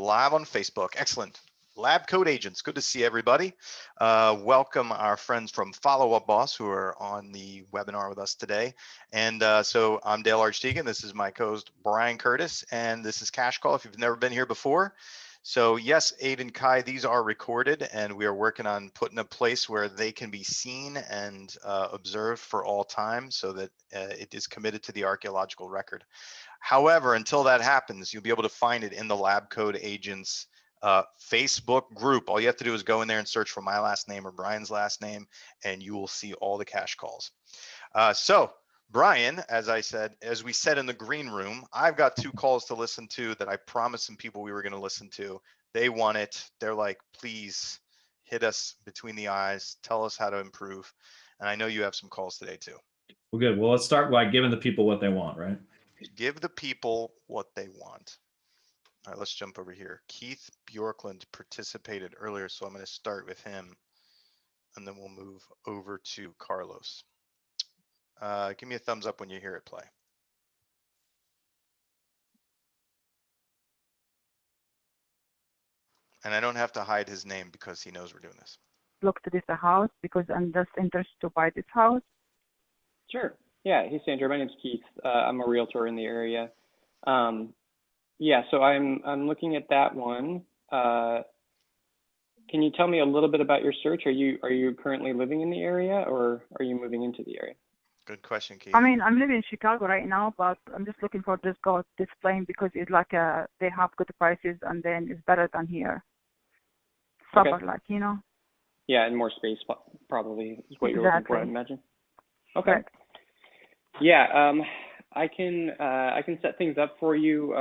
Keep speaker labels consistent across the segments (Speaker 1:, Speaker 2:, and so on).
Speaker 1: live on Facebook. Excellent. Lab Code Agents, good to see everybody. Welcome our friends from Follow Up Boss who are on the webinar with us today. And so I'm Dale Archedekin. This is my co-host Brian Curtis, and this is Cash Call if you've never been here before. So yes, Aid and Kai, these are recorded, and we are working on putting a place where they can be seen and observed for all time so that it is committed to the archaeological record. However, until that happens, you'll be able to find it in the Lab Code Agents Facebook group. All you have to do is go in there and search for my last name or Brian's last name, and you will see all the cash calls. So Brian, as we said in the green room, I've got 2 calls to listen to that I promised some people we were going to listen to. They want it. They're like, please hit us between the eyes. Tell us how to improve. And I know you have some calls today too.
Speaker 2: Well, good. Well, let's start by giving the people what they want, right?
Speaker 1: Give the people what they want. All right, let's jump over here. Keith Bjorklund participated earlier, so I'm going to start with him, and then we'll move over to Carlos. Give me a thumbs up when you hear it play. And I don't have to hide his name because he knows we're doing this.
Speaker 3: Look to this house because I'm just interested to buy this house.
Speaker 4: Sure. Yeah. Hey, Sandra. My name's Keith. I'm a realtor in the area. Yeah. So I'm looking at that one. Can you tell me a little bit about your search? Are you currently living in the area, or are you moving into the area?
Speaker 1: Good question, Keith.
Speaker 3: I mean, I'm living in Chicago right now, but I'm just looking for this plane because it's like they have good prices and then it's better than here. Suburb,
Speaker 4: Okay.
Speaker 3: like, you know.
Speaker 4: Yeah, and more space probably is what you're looking for, I imagine. Okay.
Speaker 3: Correct.
Speaker 4: Yeah, I can set things up for you.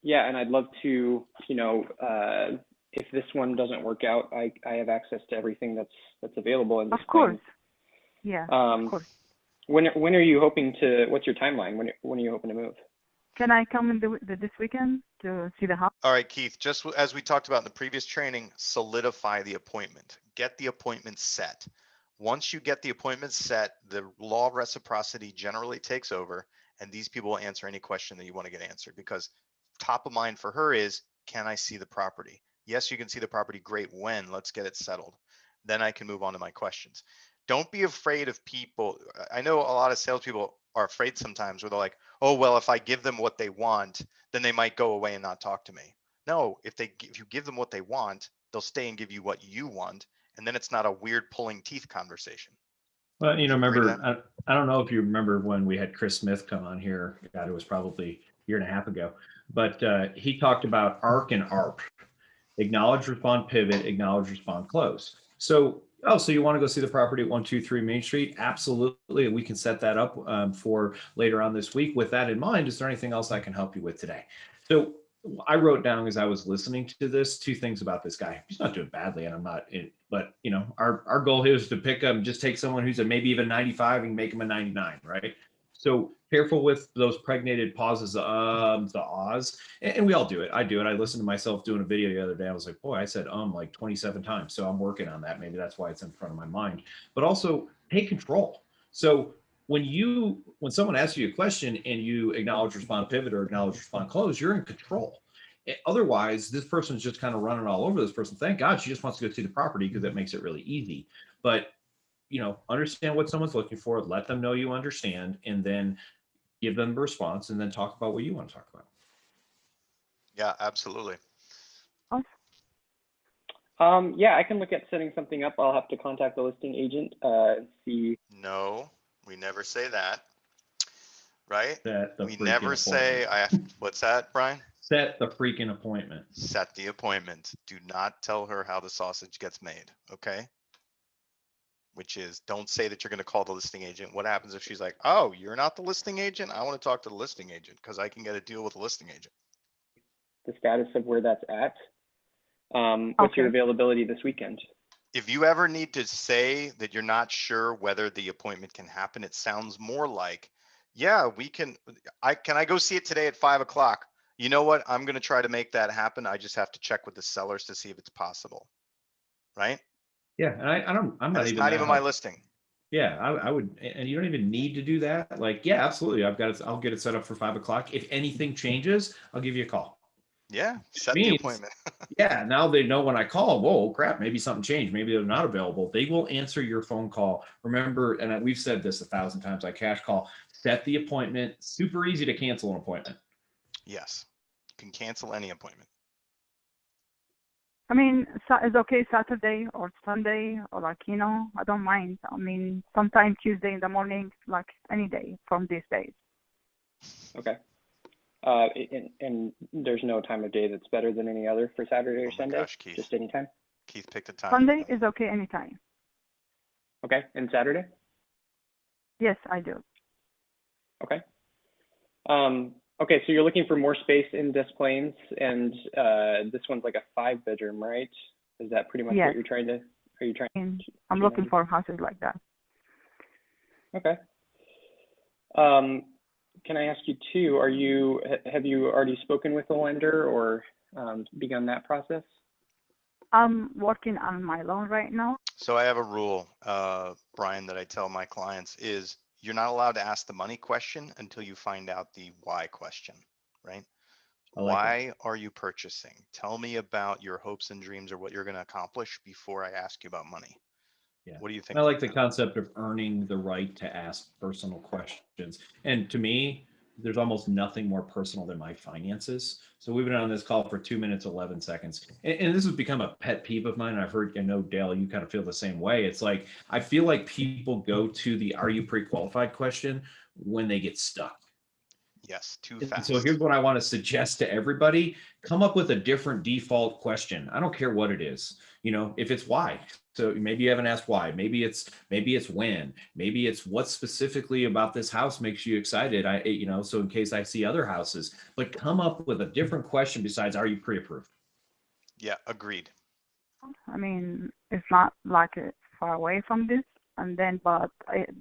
Speaker 4: Yeah, and I'd love to, if this one doesn't work out, I have access to everything that's available in this
Speaker 3: Of course.
Speaker 4: plane.
Speaker 3: Yeah, of course.
Speaker 4: When are you hoping to? What's your timeline? When are you hoping to move?
Speaker 3: Can I come in this weekend to see the house?
Speaker 1: All right, Keith, just as we talked about in the previous training, solidify the appointment. Get the appointment set. Once you get the appointment set, the law of reciprocity generally takes over, and these people will answer any question that you want to get answered, because top of mind for her is, can I see the property? Yes, you can see the property. Great. When? Let's get it settled. Then I can move on to my questions. Don't be afraid of people. I know a lot of salespeople are afraid sometimes where they're like, oh, well, if I give them what they want, then they might go away and not talk to me. No, if you give them what they want, they'll stay and give you what you want. And then it's not a weird pulling teeth conversation.
Speaker 2: Well, remember, I don't know if you remember when we had Chris Smith come on here. God, it was probably a year and a half ago. But he talked about ARC and ARP. Acknowledge, respond, pivot, acknowledge, respond, close. So you want to go see the property at 123 Main Street? Absolutely. We can set that up for later on this week. With that in mind, is there anything else I can help you with today? So I wrote down as I was listening to this 2 things about this guy. He's not doing badly, and I'm not in, but our goal here is to pick him, just take someone who's maybe even 95 and make him a 99, right? So careful with those pregnated pauses, the ahs, and we all do it. I do it. I listened to myself doing a video the other day. I was like, boy, I said like 27 times. So I'm working on that. Maybe that's why it's in front of my mind. But also take control. So when someone asks you a question and you acknowledge, respond, pivot, or acknowledge, respond, close, you're in control. Otherwise, this person's just kind of running all over this person. Thank God she just wants to go see the property because that makes it really easy. But understand what someone's looking for, let them know you understand, and then give them a response, and then talk about what you want to talk about.
Speaker 1: Yeah, absolutely.
Speaker 4: Yeah, I can look at setting something up. I'll have to contact the listing agent and see.
Speaker 1: No, we never say that, right?
Speaker 2: We
Speaker 1: never say, what's that, Brian?
Speaker 2: Set the freaking appointment.
Speaker 1: Set the appointment. Do not tell her how the sausage gets made, okay? Which is, don't say that you're going to call the listing agent. What happens if she's like, oh, you're not the listing agent? I want to talk to the listing agent because I can get a deal with the listing agent.
Speaker 4: The status of where that's at. What's your availability this weekend?
Speaker 1: If you ever need to say that you're not sure whether the appointment can happen, it sounds more like, yeah, can I go see it today at 5 o'clock? You know what? I'm going to try to make that happen. I just have to check with the sellers to see if it's possible. Right?
Speaker 2: Yeah. And
Speaker 1: it's not even my listing.
Speaker 2: Yeah, I would, and you don't even need to do that. Like, yeah, absolutely. I'll get it set up for 5 o'clock. If anything changes, I'll give you a call.
Speaker 1: Yeah, set the
Speaker 2: Means,
Speaker 1: appointment.
Speaker 2: yeah, now they know when I call, whoa, crap, maybe something changed. Maybe they're not available. They will answer your phone call. Remember, and we've said this 1,000 times, I cash call, set the appointment. Super easy to cancel an appointment.
Speaker 1: Yes, you can cancel any appointment.
Speaker 3: I mean, it's okay Saturday or Sunday or like, I don't mind. I mean, sometime Tuesday in the morning, like any day from these days.
Speaker 4: Okay. And there's no time of day that's better than any other for Saturday or
Speaker 1: Oh my
Speaker 4: Sunday?
Speaker 1: gosh, Keith.
Speaker 4: Just any time?
Speaker 1: Keith picked a time.
Speaker 3: Sunday is okay anytime.
Speaker 4: Okay. And Saturday?
Speaker 3: Yes, I do.
Speaker 4: Okay. Okay, so you're looking for more space in Des Plaines, and this one's like a 5-bedroom, right? Is that pretty much
Speaker 3: Yes.
Speaker 4: what you're trying to? Are you trying?
Speaker 3: And I'm looking for houses like that.
Speaker 4: Okay. Can I ask you too? Have you already spoken with the lender or begun that process?
Speaker 3: I'm working on my loan right now.
Speaker 1: So I have a rule, Brian, that I tell my clients is you're not allowed to ask the money question until you find out the why question, right? Why are you purchasing? Tell me about your hopes and dreams or what you're going to accomplish before I ask you about money.
Speaker 2: Yeah.
Speaker 1: What do you think?
Speaker 2: I like the concept of earning the right to ask personal questions. And to me, there's almost nothing more personal than my finances. So we've been on this call for 2 minutes, 11 seconds. And this has become a pet peeve of mine. I know, Dale, you kind of feel the same way. It's like, I feel like people go to the "are you pre-qualified" question when they get stuck.
Speaker 1: Yes, too
Speaker 2: And
Speaker 1: fast.
Speaker 2: so here's what I want to suggest to everybody. Come up with a different default question. I don't care what it is. If it's why. So maybe you haven't asked why. Maybe it's when. Maybe it's what specifically about this house makes you excited. So in case I see other houses, but come up with a different question besides "are you pre-approved?"
Speaker 1: Yeah, agreed.
Speaker 3: I mean, it's not like it's far away from this. And then, but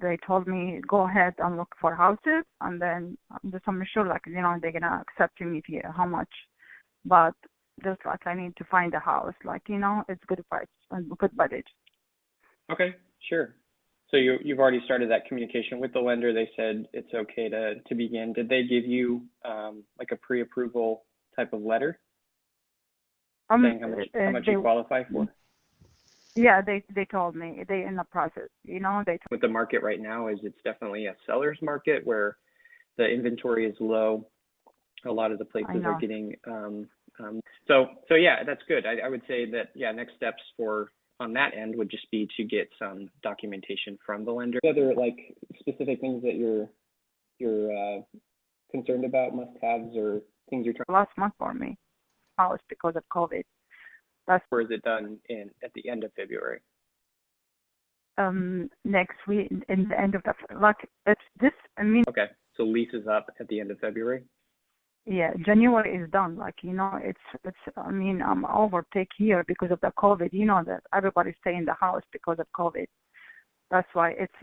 Speaker 3: they told me, go ahead and look for houses. And then I'm sure, like, they're going to accept me here, how much. But just like I need to find a house, like, it's good price and good budget.
Speaker 4: Okay, sure. So you've already started that communication with the lender. They said it's okay to begin. Did they give you like a pre-approval type of letter saying how much you qualify for?
Speaker 3: Yeah, they told me they in the process.
Speaker 4: With the market right now is it's definitely a seller's market where the inventory is low. A lot of the places are getting so yeah, that's good. I would say that next steps on that end would just be to get some documentation from the lender. Other like specific things that you're concerned about, must-haves or things you're trying.
Speaker 3: Last month for me, house because of COVID.
Speaker 4: Or is it done at the end of February?
Speaker 3: Next week, in the end of it's this.
Speaker 4: Okay, so lease is up at the end of February.
Speaker 3: Yeah, January is done. It's. I'm overtake here because of the COVID. That everybody stay in the house because of COVID. That's why it's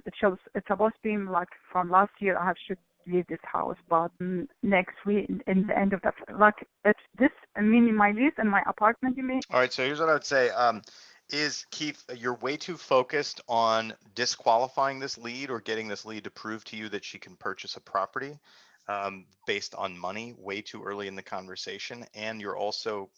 Speaker 3: supposed to be like from last year. I should leave this house, but next week in the end of it's this. My lease and my apartment. You mean?
Speaker 1: All right. So here's what I would say. Is Keith, you're way too focused on disqualifying this lead or getting this lead to prove to you that she can purchase a property based on money way too early in the conversation. And you're also,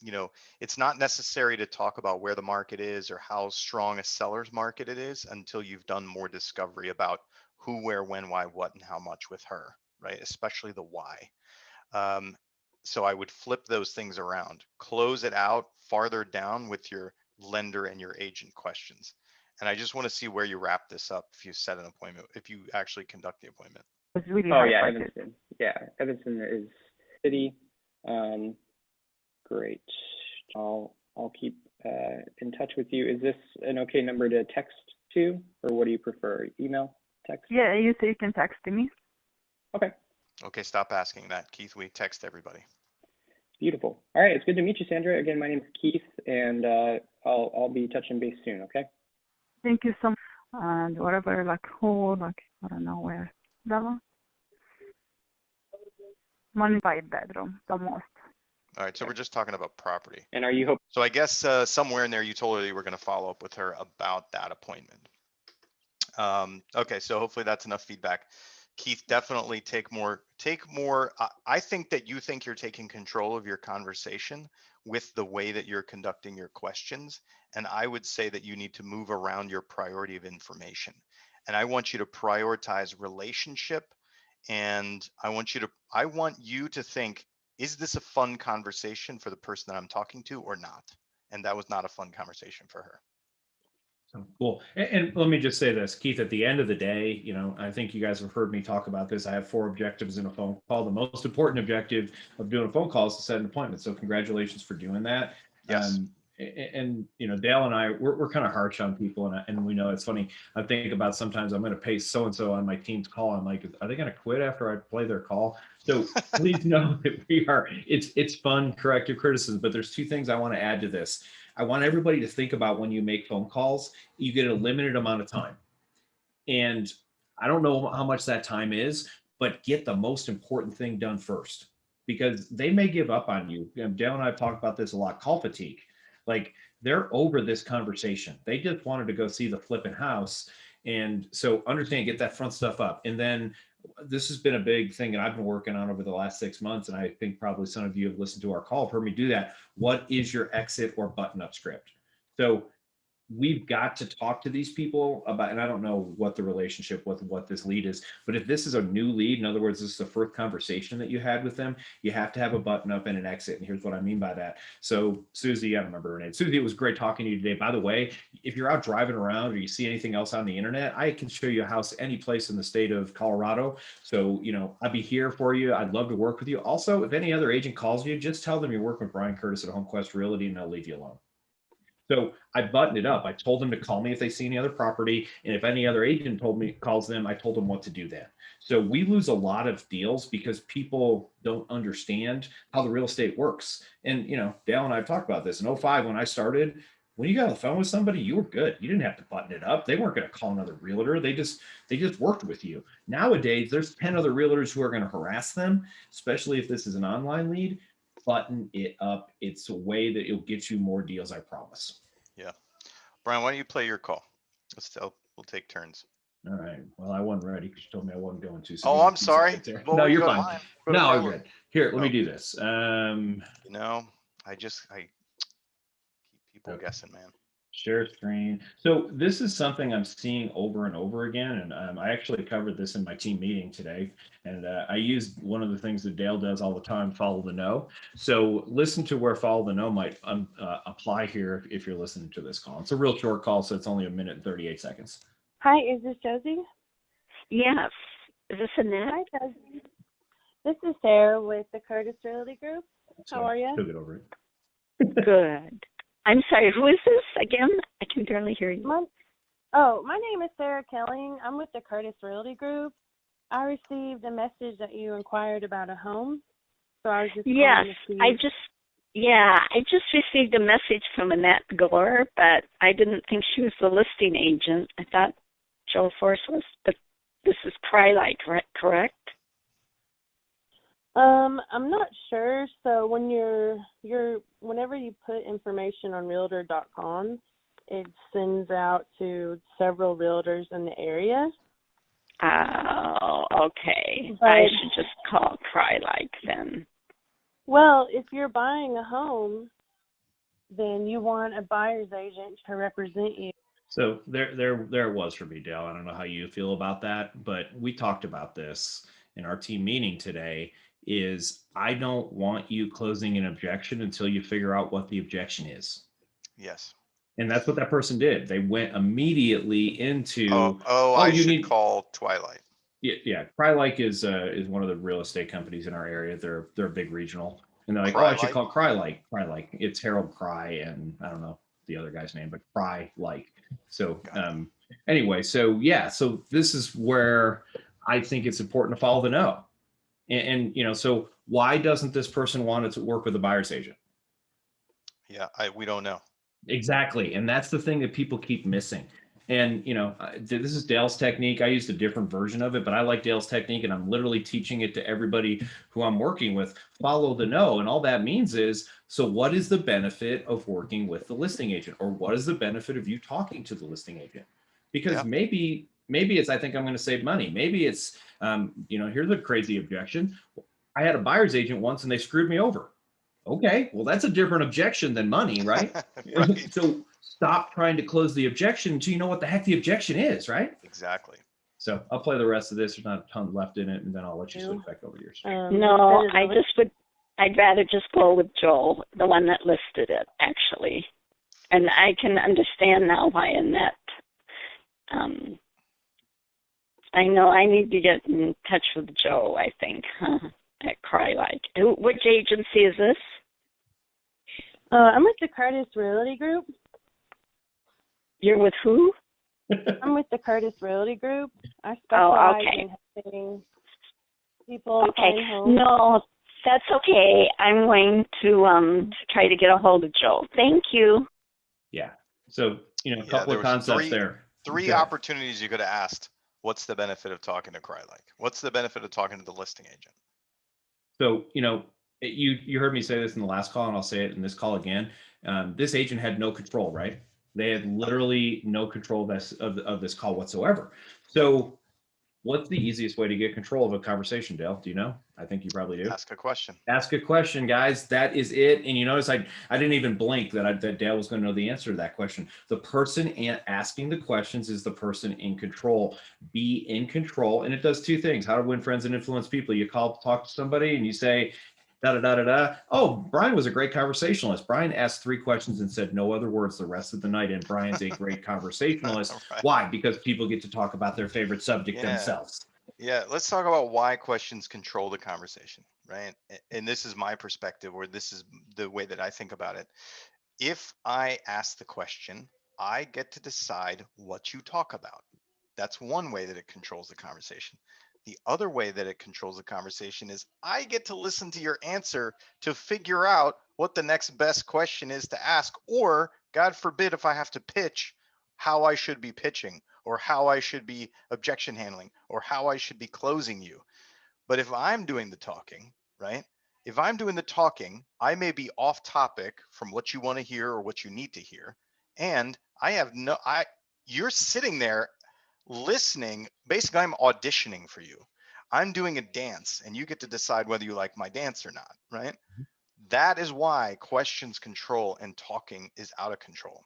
Speaker 1: it's not necessary to talk about where the market is or how strong a seller's market it is until you've done more discovery about who, where, when, why, what, and how much with her, right? Especially the why. So I would flip those things around, close it out farther down with your lender and your agent questions. And I just want to see where you wrap this up if you set an appointment, if you actually conduct the appointment.
Speaker 3: It's really
Speaker 4: Evanston. Yeah, Evanston is city. Great. I'll keep in touch with you. Is this an okay number to text to, or what do you prefer? Email, text?
Speaker 3: Yeah, you can text me.
Speaker 4: Okay.
Speaker 1: Okay, stop asking that, Keith. We text everybody.
Speaker 4: Beautiful. All right, it's good to meet you, Sandra. Again, my name is Keith, and I'll be touching base soon. Okay.
Speaker 3: Thank you so much. And whatever, I don't know where. That one 5-bedroom, the most.
Speaker 1: All right, so we're just talking about property.
Speaker 4: And are you hoping?
Speaker 1: So I guess somewhere in there you told her you were going to follow up with her about that appointment. Okay, so hopefully that's enough feedback. Keith, definitely take more. I think that you think you're taking control of your conversation with the way that you're conducting your questions. And I would say that you need to move around your priority of information. And I want you to prioritize relationship. And I want you to think, is this a fun conversation for the person that I'm talking to or not? And that was not a fun conversation for her.
Speaker 2: Cool. And let me just say this, Keith, at the end of the day, I think you guys have heard me talk about this. I have 4 objectives in a phone call. The most important objective of doing a phone call is to set an appointment. So congratulations for doing that.
Speaker 1: Yes.
Speaker 2: And Dale and I, we're kind of harsh on people, and we know it's funny. I think about sometimes I'm going to pay so-and-so on my team's call. I'm like, are they going to quit after I play their call? So please know that it's fun, corrective criticism, but there's 2 things I want to add to this. I want everybody to think about when you make phone calls, you get a limited amount of time. And I don't know how much that time is, but get the most important thing done first, because they may give up on you. Dale and I have talked about this a lot, call fatigue. Like, they're over this conversation. They just wanted to go see the flipping house. And so understand, get that front stuff up. And then this has been a big thing that I've been working on over the last 6 months. And I think probably some of you have listened to our call, have heard me do that. What is your exit or button up script? So we've got to talk to these people about, and I don't know what the relationship with what this lead is, but if this is a new lead, in other words, this is the first conversation that you had with them, you have to have a button up and an exit. And here's what I mean by that. So Susie, I don't remember her name. Susie, it was great talking to you today. By the way, if you're out driving around or you see anything else on the internet, I can show you a house any place in the state of Colorado. So, I'd be here for you. I'd love to work with you. Also, if any other agent calls you, just tell them you're working with Brian Curtis at HomeQuest Realty and they'll leave you alone. So I buttoned it up. I told them to call me if they see any other property. And if any other agent calls them, I told them what to do then. So we lose a lot of deals because people don't understand how the real estate works. And, Dale and I have talked about this. In 2005, when I started, when you got on the phone with somebody, you were good. You didn't have to button it up. They weren't going to call another realtor. They just worked with you. Nowadays, there's 10 other realtors who are going to harass them, especially if this is an online lead. Button it up. It's a way that it'll get you more deals, I promise.
Speaker 1: Yeah. Brian, why don't you play your call? We'll take turns.
Speaker 2: All right. Well, I wasn't ready because you told me I wasn't going to.
Speaker 1: So I'm sorry.
Speaker 2: Well, no, you're fine. No, I'm good. Here, let me do this.
Speaker 1: I keep people guessing, man.
Speaker 2: Share screen. So this is something I'm seeing over and over again. And I actually covered this in my team meeting today. And I used one of the things that Dale does all the time, follow the know. So listen to where follow the know might apply here if you're listening to this call. It's a real short call, so it's only 1 minute and 38 seconds.
Speaker 5: Hi, is this Josie?
Speaker 6: Yes. Is this Annette?
Speaker 5: Hi, Josie. This is Sarah with the Curtis Realty Group. How are you?
Speaker 2: She'll get over it.
Speaker 6: Good. I'm sorry, who is this again? I can barely hear you.
Speaker 5: My name is Sarah Kelling. I'm with the Curtis Realty Group. I received a message that you inquired about a home. So I was just
Speaker 6: Yes,
Speaker 5: to see.
Speaker 6: I just received a message from Annette Gore, but I didn't think she was the listing agent. I thought Joe Force was, but this is Crylight, correct?
Speaker 5: I'm not sure. So when whenever you put information on realtor.com, it sends out to several realtors in the area.
Speaker 6: Oh, okay.
Speaker 5: But
Speaker 6: I should just call Crylight then.
Speaker 5: Well, if you're buying a home, then you want a buyer's agent to represent you.
Speaker 2: So there it was for me, Dale. I don't know how you feel about that, but we talked about this in our team meeting today. Is I don't want you closing an objection until you figure out what the objection is.
Speaker 1: Yes.
Speaker 2: And that's what that person did. They went immediately into
Speaker 1: I should call Twilight.
Speaker 2: Yeah. Crylight is one of the real estate companies in our area. They're a big regional. And they're like, I should call Crylight. Crylight. It's Harold Cry and I don't know the other guy's name, but Crylight. So anyway, so this is where I think it's important to follow the know. And so why doesn't this person want to work with a buyer's agent?
Speaker 1: Yeah, we don't know.
Speaker 2: Exactly. And that's the thing that people keep missing. And, this is Dale's technique. I used a different version of it, but I like Dale's technique and I'm literally teaching it to everybody who I'm working with. Follow the know. And all that means is, so what is the benefit of working with the listing agent, or what is the benefit of you talking to the listing agent? Because maybe maybe it's, I think I'm going to save money. Maybe it's, here's a crazy objection. I had a buyer's agent once and they screwed me over. Okay, well, that's a different objection than money, right?
Speaker 1: Right.
Speaker 2: So stop trying to close the objection until you know what the heck the objection is, right?
Speaker 1: Exactly.
Speaker 2: So I'll play the rest of this. There's not a ton left in it, and then I'll let you switch back over to yours.
Speaker 6: No, I'd rather just go with Joel, the one that listed it, actually. And I can understand now why Annette, I know I need to get in touch with Joe, I think, at Crylike. Which agency is this?
Speaker 5: I'm with the Curtis Realty Group.
Speaker 6: You're with who?
Speaker 5: I'm with the Curtis Realty Group. I specialize
Speaker 6: okay.
Speaker 5: in helping people
Speaker 6: Okay.
Speaker 5: find homes.
Speaker 6: No, that's okay. I'm going to try to get a hold of Joe. Thank you.
Speaker 2: Yeah. So, a couple of concepts there.
Speaker 1: Three opportunities you could have asked. What's the benefit of talking to Crylike? What's the benefit of talking to the listing agent?
Speaker 2: So, you heard me say this in the last call, and I'll say it in this call again. This agent had no control, right? They had literally no control of this call whatsoever. So what's the easiest way to get control of a conversation, Dale? Do you know? I think you probably do.
Speaker 1: Ask a question.
Speaker 2: Ask a question, guys. That is it. And you notice I didn't even blink that Dale was going to know the answer to that question. The person asking the questions is the person in control. Be in control. And it does two things. How to win friends and influence people. You talk to somebody and you say, da-da-da-da-da. Oh, Brian was a great conversationalist. Brian asked 3 questions and said no other words the rest of the night. And Brian's a great conversationalist.
Speaker 1: Right.
Speaker 2: Why? Because people get to talk about their favorite subject themselves.
Speaker 1: Yeah, let's talk about why questions control the conversation, right? And this is my perspective, or this is the way that I think about it. If I ask the question, I get to decide what you talk about. That's one way that it controls the conversation. The other way that it controls the conversation is I get to listen to your answer to figure out what the next best question is to ask, or God forbid, if I have to pitch, how I should be pitching, or how I should be objection handling, or how I should be closing you. But if I'm doing the talking, right? If I'm doing the talking, I may be off topic from what you want to hear or what you need to hear. And you're sitting there listening. Basically, I'm auditioning for you. I'm doing a dance and you get to decide whether you like my dance or not, right? That is why questions control and talking is out of control.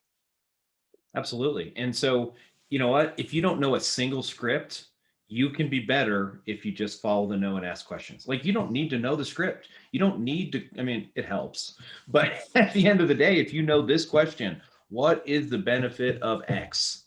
Speaker 2: Absolutely. And so, you know what? If you don't know a single script, you can be better if you just follow the know and ask questions. Like, you don't need to know the script. You don't need to, it helps. But at the end of the day, if you know this question, what is the benefit of X?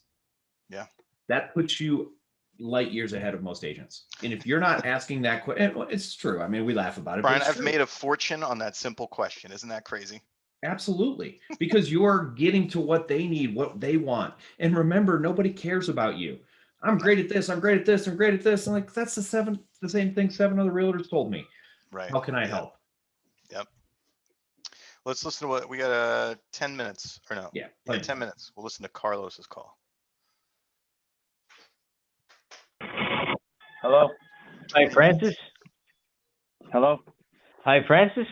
Speaker 1: Yeah.
Speaker 2: That puts you light years ahead of most agents. And if you're not asking that question, it's true. We laugh about it.
Speaker 1: Brian, I've made a fortune on that simple question. Isn't that crazy?
Speaker 2: Absolutely. Because you're getting to what they need, what they want. And remember, nobody cares about you. I'm great at this. I'm great at this. I'm great at this. I'm like, that's the same thing 7 other realtors told me.
Speaker 1: Right.
Speaker 2: How can I help?
Speaker 1: Yep. Let's listen to what we got. 10 minutes or no?
Speaker 2: Yeah.
Speaker 1: 10 minutes. We'll listen to Carlos's call.
Speaker 7: Hello. Hi, Francis. Hello. Hi, Francis.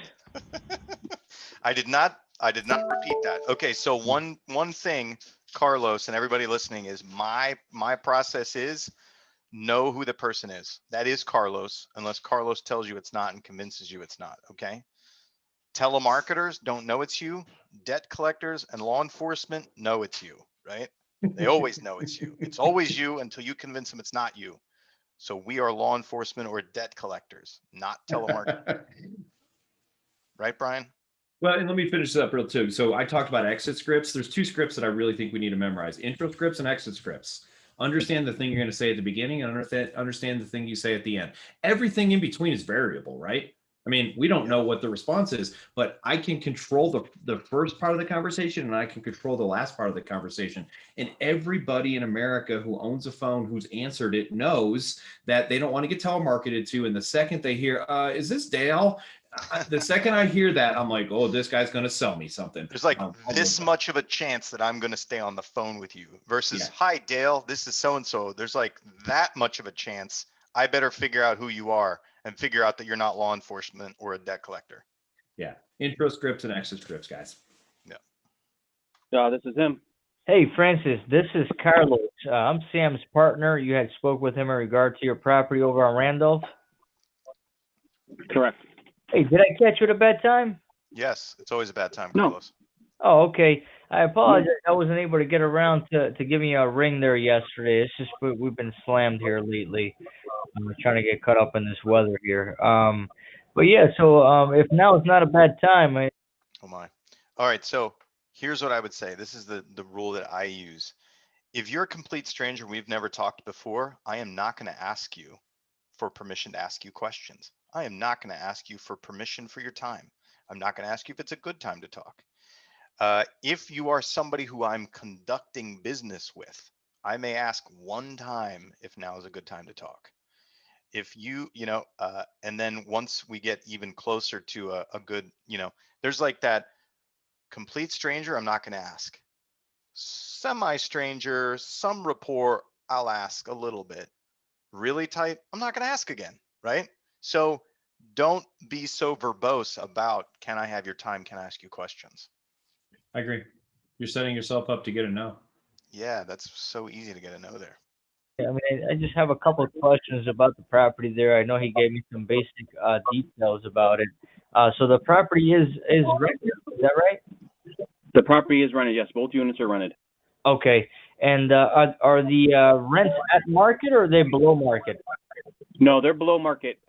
Speaker 1: I did not repeat that. Okay, so one thing, Carlos, and everybody listening, is my process is know who the person is. That is Carlos, unless Carlos tells you it's not and convinces you it's not. Okay. Telemarketers don't know it's you. Debt collectors and law enforcement know it's you, right? They always know it's you. It's always you until you convince them it's not you. So we are law enforcement or debt collectors, not telemarketers. Right, Brian?
Speaker 2: Well, and let me finish this up real too. So I talked about exit scripts. There's 2 scripts that I really think we need to memorize: intro scripts and exit scripts. Understand the thing you're going to say at the beginning and understand the thing you say at the end. Everything in between is variable, right? We don't know what the response is, but I can control the first part of the conversation and I can control the last part of the conversation. And everybody in America who owns a phone, who's answered it, knows that they don't want to get telemarketed to. And the second they hear, is this Dale? The second I hear that, I'm like, oh, this guy's going to sell me something.
Speaker 1: There's like this much of a chance that I'm going to stay on the phone with you versus, hi, Dale, this is so-and-so. There's like that much of a chance. I better figure out who you are and figure out that you're not law enforcement or a debt collector.
Speaker 2: Yeah. Intro scripts and exit scripts, guys.
Speaker 1: Yeah.
Speaker 7: Yeah, this is him. Hey, Francis, this is Carlos. I'm Sam's partner. You had spoke with him in regard to your property over on Randolph.
Speaker 8: Correct.
Speaker 7: Hey, did I catch you at a bad time?
Speaker 1: Yes, it's always a bad time,
Speaker 8: No.
Speaker 1: Carlos.
Speaker 7: Oh, okay. I apologize. I wasn't able to get around to giving you a ring there yesterday. It's just we've been slammed here lately. I'm trying to get caught up in this weather here. But yeah, so if now is not a bad time,
Speaker 1: Oh my. All right, so here's what I would say. This is the rule that I use. If you're a complete stranger, we've never talked before, I am not going to ask you for permission to ask you questions. I am not going to ask you for permission for your time. I'm not going to ask you if it's a good time to talk. If you are somebody who I'm conducting business with, I may ask one time if now is a good time to talk. If and then once we get even closer to a good, there's like that complete stranger, I'm not going to ask. Semi-stranger, some rapport, I'll ask a little bit. Really tight, I'm not going to ask again, right? So don't be so verbose about, can I have your time? Can I ask you questions?
Speaker 2: I agree. You're setting yourself up to get a no.
Speaker 1: Yeah, that's so easy to get a no there.
Speaker 7: I mean, I just have a couple of questions about the property there. I know he gave me some basic details about it. So the property is rented, is that right?
Speaker 8: The property is rented. Yes, both units are rented.
Speaker 7: Okay. And are the rents at market or are they below market?
Speaker 8: No, they're below market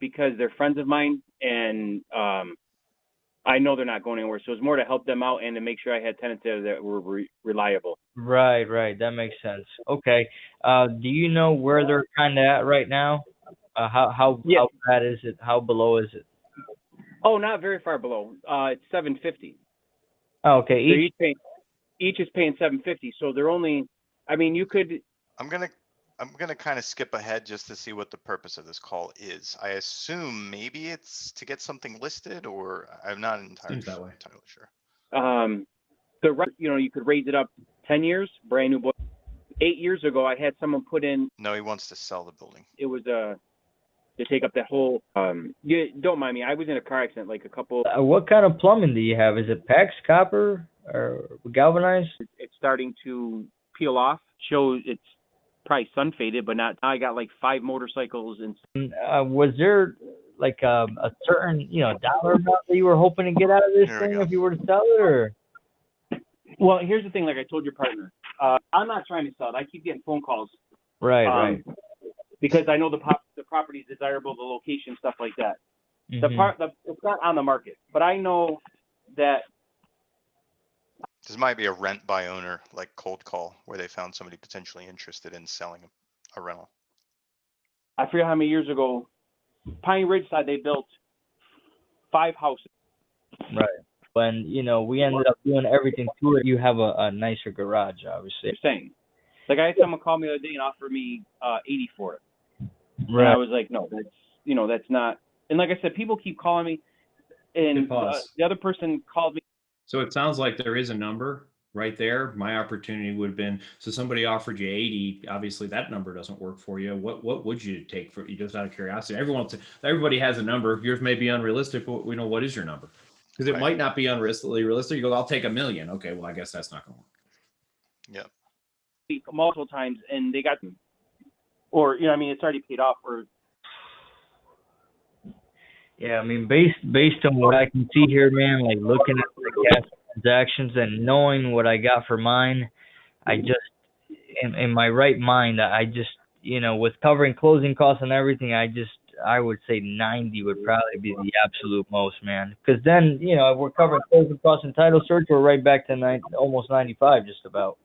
Speaker 8: because they're friends of mine, and I know they're not going anywhere. So it's more to help them out and to make sure I had tenants there that were reliable.
Speaker 7: Right. That makes sense. Okay. Do you know where they're kind of at right now? How bad is it? How below is it?
Speaker 8: Oh, not very far below. It's $750.
Speaker 7: Oh, okay.
Speaker 8: Each is paying $750. So they're only. I mean, you could.
Speaker 1: I'm gonna kind of skip ahead just to see what the purpose of this call is. I assume maybe it's to get something listed, or I'm not entirely sure.
Speaker 8: The rent, you could raise it up 10 years, brand new. 8 years ago, I had someone put in.
Speaker 1: No, he wants to sell the building.
Speaker 8: It was to take up that whole. You don't mind me. I was in a car accident like a couple.
Speaker 7: What kind of plumbing do you have? Is it PEX, copper, or galvanized?
Speaker 8: It's starting to peel off. Shows it's probably sun faded, but not. I got like 5 motorcycles and.
Speaker 7: Was there like a certain dollar amount that you were hoping to get out of this thing if you were to sell it, or?
Speaker 8: Well, here's the thing. Like I told your partner, I'm not trying to sell it. I keep getting phone calls.
Speaker 7: Right.
Speaker 8: Because I know the property is desirable, the location, stuff like that.
Speaker 7: Mm-hmm.
Speaker 8: It's not on the market, but I know that.
Speaker 1: This might be a rent by owner, like cold call, where they found somebody potentially interested in selling a rental.
Speaker 8: I forget how many years ago, Pine Ridge side, they built 5 houses.
Speaker 7: Right. When, we ended up doing everything to it, you have a nicer garage, obviously.
Speaker 8: You're saying. Like I had someone call me the other day and offer me $80 for it.
Speaker 7: Right.
Speaker 8: And I was like, no, that's not. And like I said, people keep calling me, and the other person called me.
Speaker 2: So it sounds like there is a number right there. My opportunity would have been, so somebody offered you 80. Obviously, that number doesn't work for you. What would you take for you, just out of curiosity? Everybody has a number. Yours may be unrealistic, but we know what is your number, because it might not be unrealistic. You go, I'll take $1 million. Okay, well, I guess that's not going to work.
Speaker 1: Yep.
Speaker 8: Multiple times, and they got, or it's already paid off. Or
Speaker 7: yeah, I mean, based on what I can see here, man, like looking at the gas transactions and knowing what I got for mine, I just, in my right mind, I just, with covering closing costs and everything, I would say 90 would probably be the absolute most, man. Because then, if we're covering closing costs and title search, we're right back to almost 95, just about.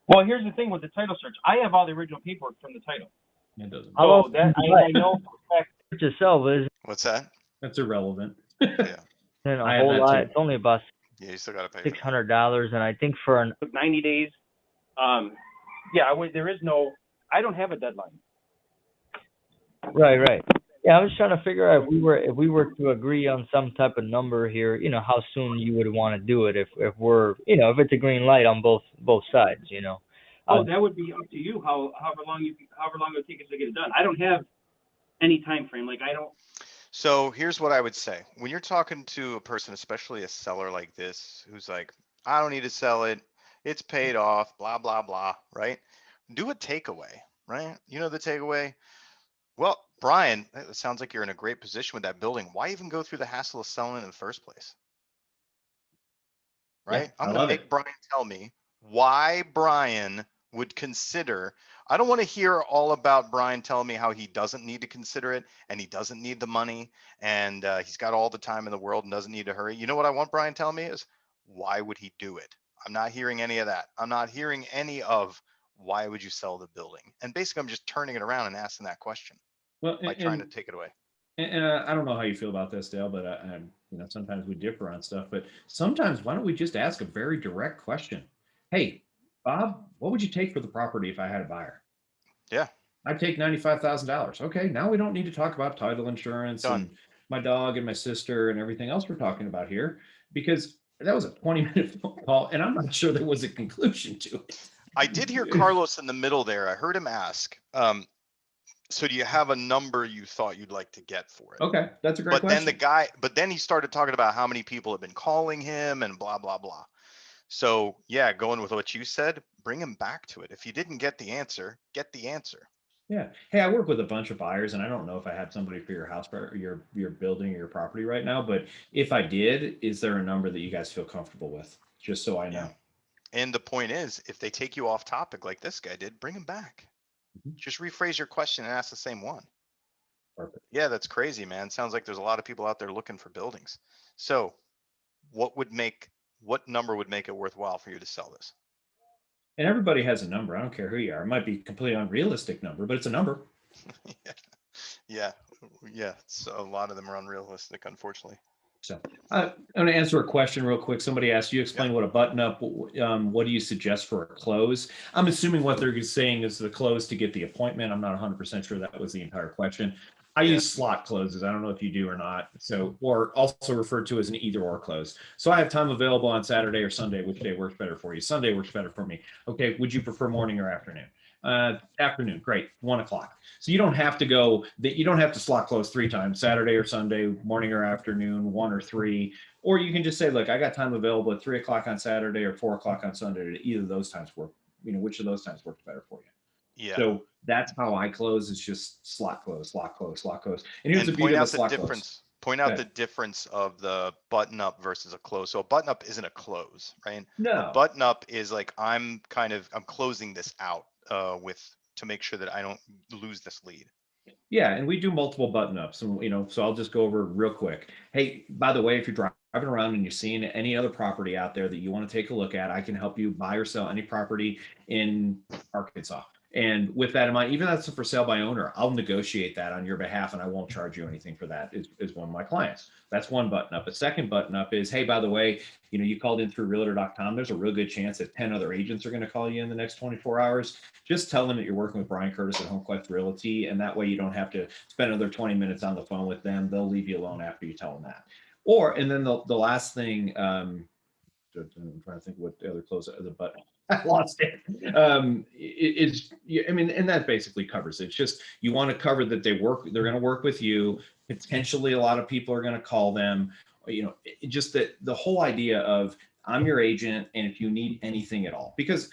Speaker 8: Well, here's the thing with the title search. I have all the original paperwork from the title.
Speaker 2: It doesn't.
Speaker 8: So that I know for a fact.
Speaker 7: Yourself is.
Speaker 1: What's that?
Speaker 2: That's irrelevant.
Speaker 1: Yeah.
Speaker 7: And a whole lot. It's only about
Speaker 1: you still got to pay
Speaker 7: $600, and I think for
Speaker 8: 90 days. There is no. I don't have a deadline.
Speaker 7: Right. Yeah, I was trying to figure out if we were to agree on some type of number here, how soon you would want to do it if we're, if it's a green light on both sides,
Speaker 8: Oh, that would be up to you. However long it would take us to get it done. I don't have any time frame. Like I don't.
Speaker 1: So here's what I would say. When you're talking to a person, especially a seller like this, who's like, I don't need to sell it. It's paid off, blah, blah, blah, right? Do a takeaway, right? You know the takeaway? Well, Brian, it sounds like you're in a great position with that building. Why even go through the hassle of selling it in the first place? Right?
Speaker 2: Yeah,
Speaker 1: I'm
Speaker 2: I
Speaker 1: going to
Speaker 2: love
Speaker 1: make
Speaker 2: it.
Speaker 1: Brian tell me why Brian would consider. I don't want to hear all about Brian telling me how he doesn't need to consider it and he doesn't need the money and he's got all the time in the world and doesn't need to hurry. You know what I want Brian telling me is, why would he do it? I'm not hearing any of that. I'm not hearing any of why would you sell the building? And basically, I'm just turning it around and asking that question
Speaker 2: Well,
Speaker 1: by trying to take it away.
Speaker 2: and I don't know how you feel about this, Dale, but you know, sometimes we differ on stuff. But sometimes, why don't we just ask a very direct question? Hey, Bob, what would you take for the property if I had a buyer?
Speaker 1: Yeah.
Speaker 2: I'd take $95,000. Okay, now we don't need to talk about title insurance
Speaker 1: Done.
Speaker 2: and my dog and my sister and everything else we're talking about here, because that was a 20-minute phone call, and I'm not sure there was a conclusion to it.
Speaker 1: I did hear Carlos in the middle there. I heard him ask, so do you have a number you thought you'd like to get for it?
Speaker 2: Okay, that's a great question.
Speaker 1: But then he started talking about how many people have been calling him and blah, blah, blah. So yeah, going with what you said, bring him back to it. If you didn't get the answer, get the answer.
Speaker 2: Yeah. Hey, I work with a bunch of buyers, and I don't know if I have somebody for your house or your building or your property right now, but if I did, is there a number that you guys feel comfortable with? Just so I know.
Speaker 1: Yeah. And the point is, if they take you off topic like this guy did, bring him back. Just rephrase your question and ask the same one.
Speaker 2: Perfect.
Speaker 1: Yeah, that's crazy, man. Sounds like there's a lot of people out there looking for buildings. So what number would make it worthwhile for you to sell this?
Speaker 2: And everybody has a number. I don't care who you are. It might be a completely unrealistic number, but it's a number.
Speaker 1: Yeah. So a lot of them are unrealistic, unfortunately.
Speaker 2: So I'm going to answer a question real quick. Somebody asked, you explain what a button up, what do you suggest for a close? I'm assuming what they're saying is the close to get the appointment. I'm not 100% sure that was the entire question. I use slot closes. I don't know if you do or not. So, or also referred to as an either or close. So I have time available on Saturday or Sunday. Which day works better for you? Sunday works better for me. Okay. Would you prefer morning or afternoon? Afternoon. Great. 1 o'clock. So you don't have to go that you don't have to slot close 3 times, Saturday or Sunday, morning or afternoon, 1 or 3, or you can just say, look, I got time available at 3 o'clock on Saturday or 4 o'clock on Sunday. Either of those times work. You know, which of those times works better for you?
Speaker 1: Yeah.
Speaker 2: So that's how I close. It's just slot close, slot close, slot close. And here's the
Speaker 1: point
Speaker 2: beauty of
Speaker 1: out
Speaker 2: a slot
Speaker 1: the difference.
Speaker 2: Close.
Speaker 1: Point out the difference of the button up versus a close. So a button up isn't a close, right?
Speaker 2: No.
Speaker 1: A button up is like I'm closing this out to make sure that I don't lose this lead.
Speaker 2: Yeah, and we do multiple button ups, and you know, so I'll just go over real quick. Hey, by the way, if you're driving around and you're seeing any other property out there that you want to take a look at, I can help you buy or sell any property in Arkansas. And with that in mind, even if that's for sale by owner, I'll negotiate that on your behalf, and I won't charge you anything for that. Is one of my clients. That's one button up. A second button up is, hey, by the way, you know, you called in through Realtor.com. There's a real good chance that 10 other agents are going to call you in the next 24 hours. Just tell them that you're working with Brian Curtis at HomeQuest Realty, and that way you don't have to spend another 20 minutes on the phone with them. They'll leave you alone after you tell them that. And then the last thing, I'm trying to think what the other close the button. I lost it. I mean, and that basically covers it. It's just you want to cover that they're going to work with you. Potentially, a lot of people are going to call them. You know, just that the whole idea of I'm your agent, and if you need anything at all, because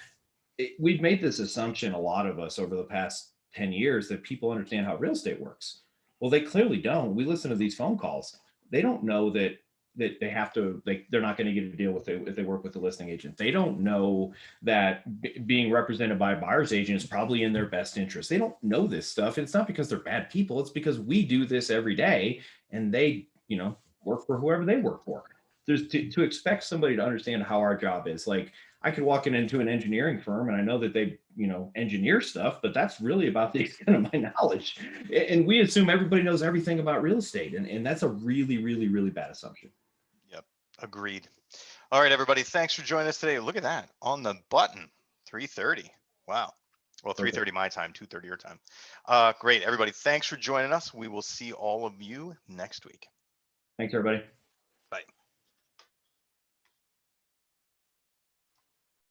Speaker 2: we've made this assumption, a lot of us over the past 10 years, that people understand how real estate works. Well, they clearly don't. We listen to these phone calls. They don't know that they have to, they're not going to get a deal with it if they work with the listing agent. They don't know that being represented by a buyer's agent is probably in their best interest. They don't know this stuff. It's not because they're bad people. It's because we do this every day, and they, you know, work for whoever they work for. There's to expect somebody to understand how our job is. Like, I could walk into an engineering firm and I know that they, you know, engineer stuff, but that's really about the extent of my knowledge. And we assume everybody knows everything about real estate. And that's a really, really, really bad assumption.
Speaker 1: Yep. Agreed. All right, everybody. Thanks for joining us today. Look at that on the button, 3:30. Wow. Well, 3:30 my time, 2:30 your time. Great, everybody. Thanks for joining us. We will see all of you next week.
Speaker 2: Thanks, everybody.